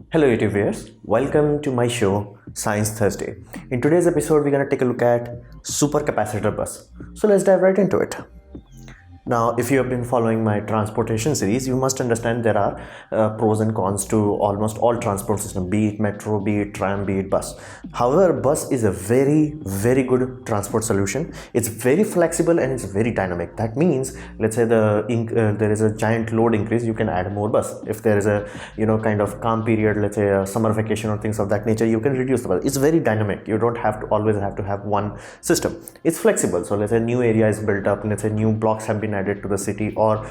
Hello YouTube viewers, welcome to my show Science Thursday. In today's episode we're going to take a look at supercapacitor bus. So let's dive right into it. Now, if you have been following my transportation series, you must understand there are pros and cons to almost all transport system, be it metro, be it tram, be it bus. However, bus is a very good transport solution. It's very flexible and it's very dynamic. That means, let's say there is a giant load increase, you can add more bus. If there is a kind of calm period, let's say a summer vacation or things of that nature, you can reduce the bus. It's very dynamic. You don't have to always have to have one system. It's flexible. So let's say new area is built up, let's say new blocks have been added to the city, or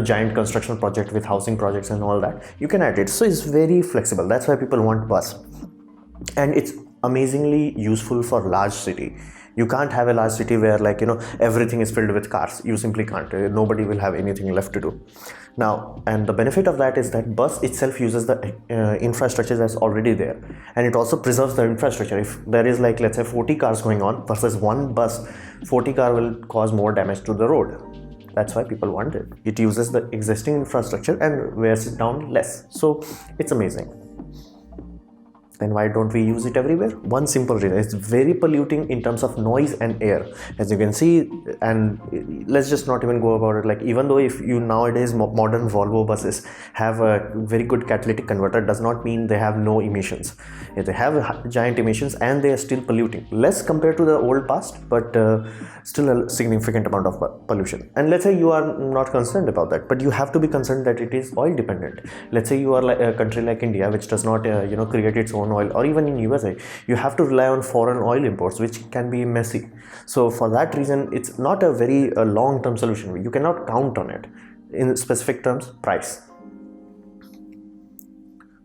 giant construction project with housing projects and all that, you can add it. So it's very flexible. That's why people want bus, and it's amazingly useful for large city. You can't have a large city where everything is filled with cars. You simply can't. Nobody will have anything left to do now. And the benefit of that is that bus itself uses the infrastructure that's already there, and it also preserves the infrastructure. If there is let's say 40 cars going on versus one bus, 40 car will cause more damage to the road. That's why people want it. It uses the existing infrastructure and wears it down less. So it's amazing. Then why don't we use it everywhere? One simple reason: it's very polluting in terms of noise and air, as you can see. And let's just not even go about it. Even though if you nowadays modern Volvo buses have a very good catalytic converter, does not mean they have no emissions. They have giant emissions and they are still polluting, less compared to the old past, but still a significant amount of pollution. And let's say you are not concerned about that, but you have to be concerned that it is oil dependent. Let's say you are a country like India, which does not create its own oil, or even in USA you have to rely on foreign oil imports, which can be messy. So for that reason, it's not a very long-term solution. You cannot count on it. In specific terms, price.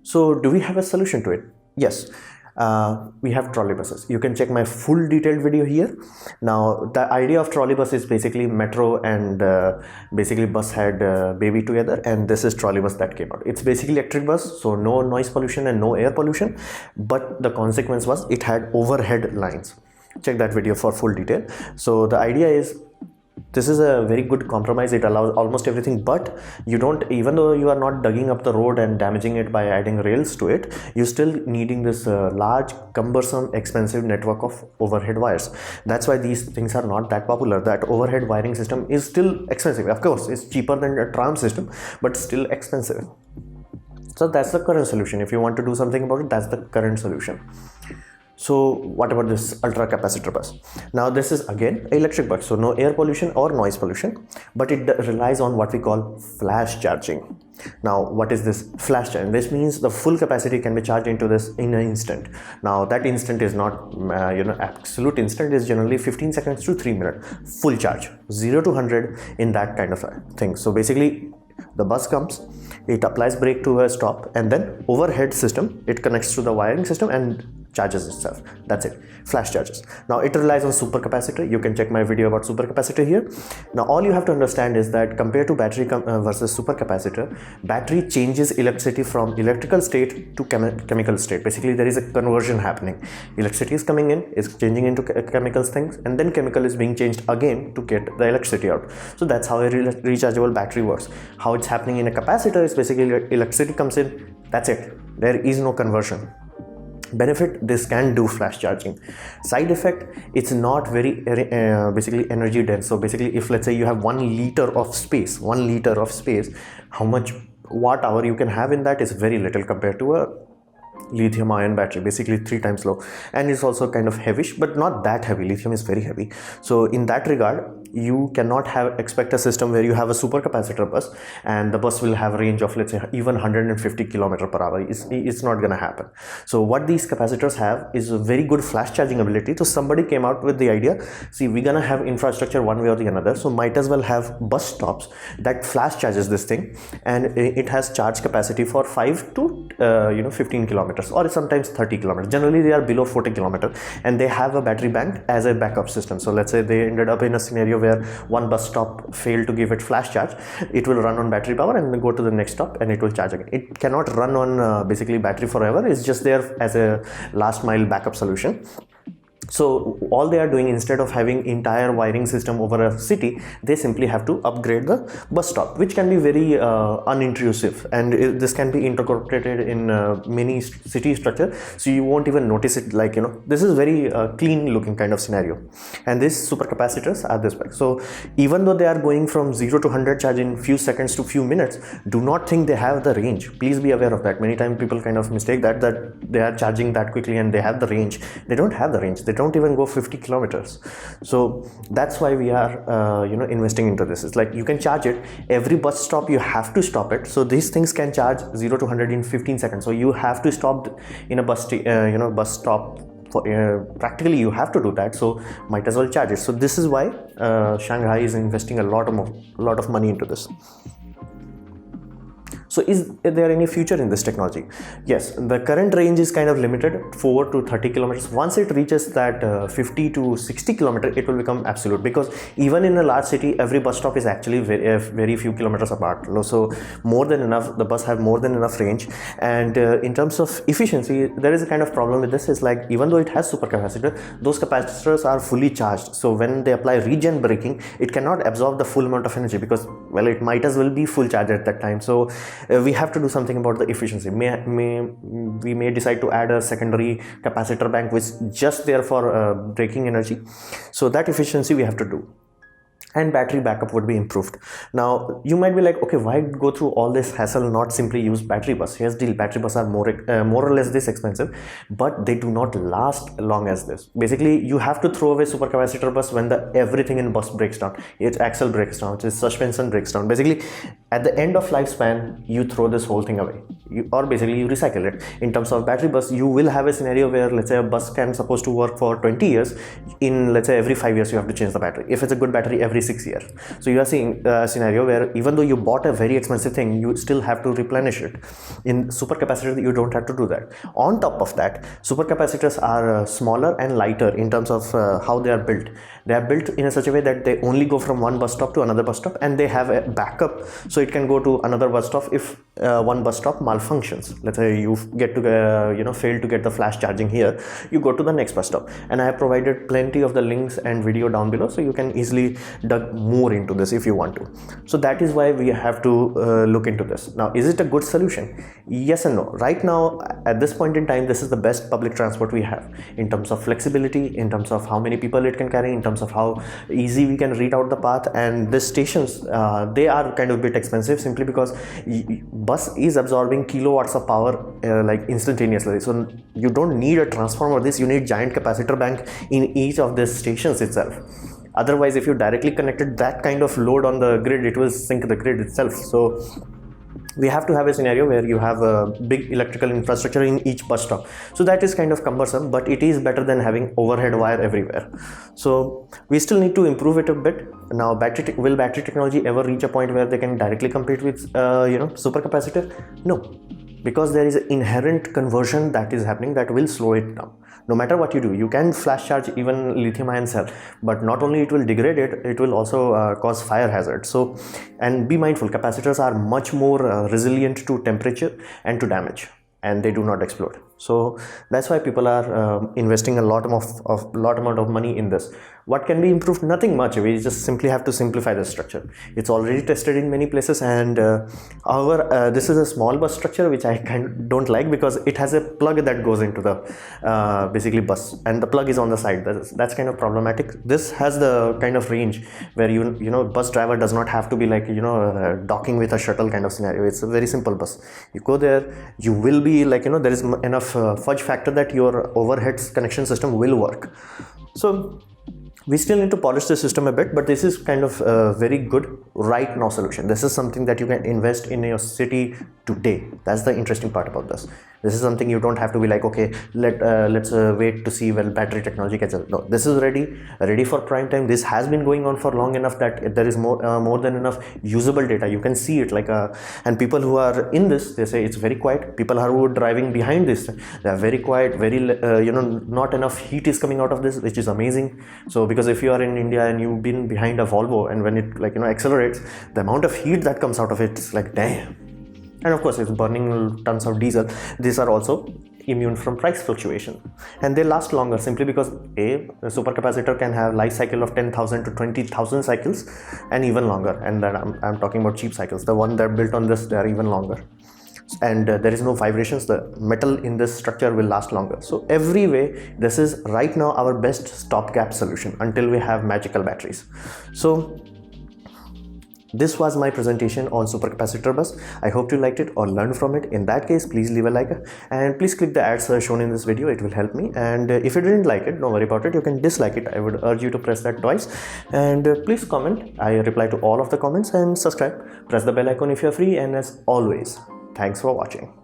So do we have a solution to it? Yes. We have trolley buses. You can check my full detailed video here. Now, the idea of trolley bus is basically metro and basically bus had baby together, and this is trolley bus that came out. It's basically electric bus, so no noise pollution and no air pollution, but the consequence was it had overhead lines. Check that video for full detail. So the idea is, this is a very good compromise. It allows almost everything, but you don't, even though you are not digging up the road and damaging it by adding rails to it, you're still needing this large, cumbersome, expensive network of overhead wires. That's why these things are not that popular. That overhead wiring system is still expensive. Of course, it's cheaper than a tram system, but still expensive. So that's the current solution. If you want to do something about it, that's the current solution. So what about this ultra capacitor bus? Now this is again electric bus, so no air pollution or noise pollution, but it relies on what we call flash charging. Now what is this flash charging? This means the full capacity can be charged into this in an instant. Now that instant is not absolute instant. Is generally 15 seconds to 3 minutes full charge, 0 to 100 in that kind of thing. So basically the bus comes, it applies brake to a stop, and then overhead system, it connects to the wiring system and charges itself. That's it. Flash charges. Now it relies on supercapacitor. You can check my video about supercapacitor here. Now all you have to understand is that compared to battery versus supercapacitor, battery changes electricity from electrical state to chemical state. Basically there is a conversion happening. Electricity is coming in, is changing into chemical things, and then chemical is being changed again to get the electricity out. So that's how a rechargeable battery works. How it's happening in a capacitor is basically electricity comes in, that's it. There is no conversion. Benefit: this can do flash charging. Side effect: it's not very basically energy dense. So basically, if let's say you have 1 liter of space, how much watt hour you can have in that is very little compared to a lithium ion battery, basically 3 times low. And it's also kind of heavish, but not that heavy. Lithium is very heavy. So in that regard, you cannot expect a system where you have a supercapacitor bus and the bus will have a range of, let's say, even 150 km per hour. It's not going to happen. So what these capacitors have is a very good flash charging ability. So somebody came out with the idea, see, we're going to have infrastructure one way or the another, so might as well have bus stops that flash charges this thing, and it has charge capacity for 5 to 15 kilometers, or sometimes 30 kilometers. Generally they are below 40 kilometers, and they have a battery bank as a backup system. So let's say they ended up in a scenario where one bus stop failed to give it flash charge, it will run on battery power and then go to the next stop and it will charge again. It cannot run on basically battery forever. It's just there as a last mile backup solution. So all they are doing, instead of having entire wiring system over a city, they simply have to upgrade the bus stop, which can be very unintrusive, and this can be incorporated in many city structure, so you won't even notice it. Like, this is very clean looking kind of scenario, and these supercapacitors are this big. So even though they are going from 0 to 100 charge in few seconds to few minutes, do not think they have the range. Please be aware of that. Many times people kind of mistake that they are charging that quickly and they have the range. They don't have the range. They don't even go 50 kilometers. So that's why we are investing into this. It's like you can charge it every bus stop, you have to stop it. So these things can charge 0 to 100 in 15 seconds. So you have to stop in a bus stop for practically you have to do that. So might as well charge it. So this is why Shanghai is investing a lot of money into this. So is there any future in this technology? Yes, the current range is kind of limited, 4 to 30 kilometers. Once it reaches that 50 to 60 kilometers, it will become absolute, because even in a large city, every bus stop is actually very few kilometers apart. So more than enough, the bus have more than enough range. And in terms of efficiency, there is a kind of problem with this. Is like, even though it has supercapacitor, those capacitors are fully charged. So when they apply regen braking, it cannot absorb the full amount of energy, because, well, it might as well be full charge at that time. So we have to do something about the efficiency. We may decide to add a secondary capacitor bank which is just there for braking energy. So that efficiency we have to do. And battery backup would be improved. Now you might be like, okay, why go through all this hassle, not simply use battery bus? Here's the deal: battery bus are more or less this expensive, but they do not last long as this. Basically, you have to throw away supercapacitor bus when everything in bus breaks down. Its axle breaks down, its suspension breaks down. Basically, at the end of lifespan, you throw this whole thing away, or basically you recycle it. In terms of battery bus, you will have a scenario where, let's say, a bus can supposed to work for 20 years. In, let's say, every 5 years you have to change the battery. If it's a good battery, every 6 years. So you are seeing a scenario where even though you bought a very expensive thing, you still have to replenish it. In supercapacitor, you don't have to do that. On top of that, supercapacitors are smaller and lighter in terms of how they are built. They are built in a such a way that they only go from one bus stop to another bus stop, and they have a backup, so it can go to another bus stop if one bus stop malfunctions. Let's say you get to fail to get the flash charging here, you go to the next bus stop. And I have provided plenty of the links and video down below, so you can easily dig more into this if you want to. So that is why we have to look into this. Now, is it a good solution? Yes and no. Right now, at this point in time, this is the best public transport we have in terms of flexibility, in terms of how many people it can carry, in terms of how easy we can read out the path. And the stations, they are kind of a bit expensive, simply because bus is absorbing kilowatts of power like instantaneously. So you don't need a transformer. You need giant capacitor bank in each of these stations itself. Otherwise, if you directly connected that kind of load on the grid, it will sink the grid itself. So we have to have a scenario where you have a big electrical infrastructure in each bus stop. So that is kind of cumbersome, but it is better than having overhead wire everywhere. So we still need to improve it a bit. Now, will battery technology ever reach a point where they can directly compete with supercapacitor? No, because there is an inherent conversion that is happening that will slow it down. No matter what you do, you can flash charge even lithium ion cell, but not only it will degrade it, it will also cause fire hazard. So, and be mindful, capacitors are much more resilient to temperature and to damage, and they do not explode. So that's why people are investing a lot amount of money in this. What can be improved? Nothing much. We just simply have to simplify the structure. It's already tested in many places, and however, this is a small bus structure which I kind of don't like, because it has a plug that goes into the basically bus, and the plug is on the side. That's kind of problematic. This has the kind of range where bus driver does not have to be like docking with a shuttle kind of scenario. It's a very simple bus. You go there, you will be like there is enough fudge factor that your overhead connection system will work. So we still need to polish the system a bit, but this is kind of a very good right now solution. This is something that you can invest in your city today. That's the interesting part about this. This is something you don't have to be like, okay, let's wait to see when battery technology gets out. No, this is ready for prime time. This has been going on for long enough that there is more than enough usable data. You can see it and people who are in this, they say it's very quiet. People who are driving behind this, they are very quiet, very not enough heat is coming out of this, which is amazing. So because if you are in India and you've been behind a Volvo, and when it accelerates, the amount of heat that comes out of it is like, damn. And of course, it's burning tons of diesel. These are also immune from price fluctuation, and they last longer simply because a supercapacitor can have life cycle of 10,000 to 20,000 cycles and even longer, and then I'm talking about cheap cycles. The one that are built on this, they are even longer, and there is no vibrations. The metal in this structure will last longer. So every way, this is right now our best stopgap solution until we have magical batteries. So this was my presentation on supercapacitor bus. I hope you liked it or learned from it. In that case, please leave a like and please click the ads shown in this video. It will help me. And if you didn't like it, don't worry about it. You can dislike it. I would urge you to press that twice. And please comment. I reply to all of the comments, and subscribe. Press the bell icon if you're free. And as always, thanks for watching.